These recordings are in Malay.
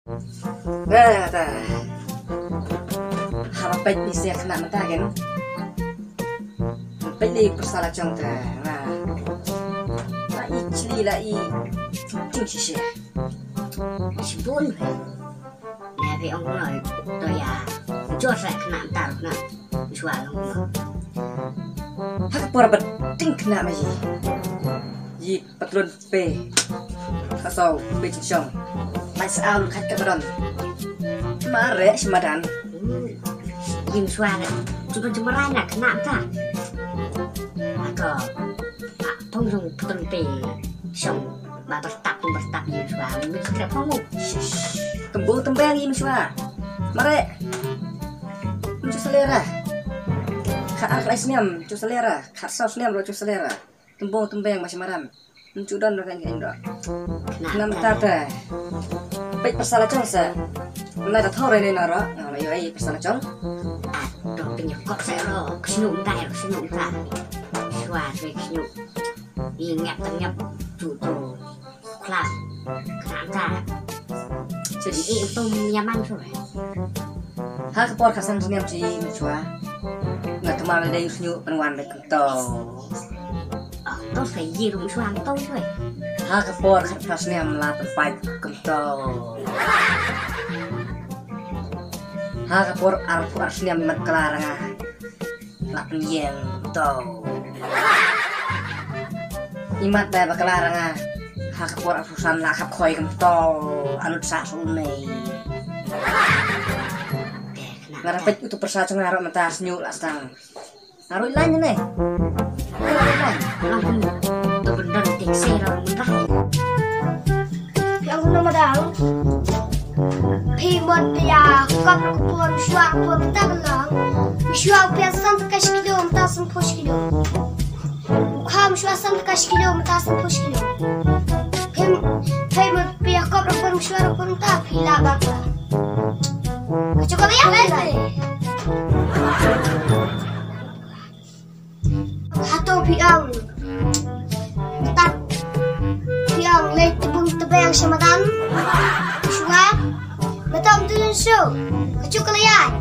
Nah, dah. Harap baik bisa kena mentah kan? Baik di persalah jong dah. Nah, lai cili lai tinggi sih. Sebun nè vì ông nói tôi cho sẽ khả tạo nè xóa luôn Hak por beting kena maji. Yi patron P. Kasau P cincong. Mai saal khat ka baron. Mare semadan. Yim xóa nè cuma rai nè khả ta atau thông dùng patron P xong bà bertap yim xóa mình sẽ không Kembung tembang yi miswa. Mare. Muncul selera. Kak rice niam cu selera, kak saus niam cu selera. Tembung tembang masih maram. Muncul dan kan indo. Nam tata. Baik persalah cong sa. Nada thore ni nara. Nah, ayo ai persalah cong. Đồ tình kok sẽ lo snum tai xóa rồi snum đi ngập chủ tổ class khả ta jadi itu nyaman rồi. Ha kepor kasan niam ci miswa. Nggak kemal dari usnyu penwan baik kento. Tôi phải gì đúng xoan tôi thôi. Ha kepor kas niam la tempat kento. Ha kepor arfu arsniam mat kelaranga. La penyeng to. Imat dah bakelaranga. Ha kepor arfusan la kap khoi kento. Anut sa sunai. Ngarapet itu persacung ngarok mentas nyu lastang. Naruh lainnya nih. Langsung tuh bener diksi lalu mentah. Yang nama dalu. Pimon ya kap kupon suak pun tagelang. Suak piasan tekas kilo mentasan push kilo. Kam suasan tekas kilo mentasan push kilo. Pimon ya kap kupon suak pun tak hilang bakla. Cukup ya, Hato piang, tak piang leh tebung tebang semadan, Shua, betam tudun show, cukup ya,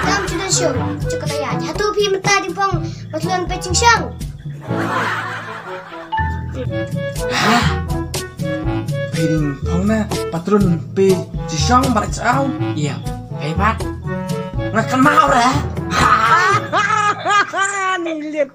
betam tudun show, cukup ya. Hato pi mentah di pong, betulan pecing shang. Ping phong na patron P chỉ xong balik sao? Iya, hebat. Nggak kenal dah. Nih lihat.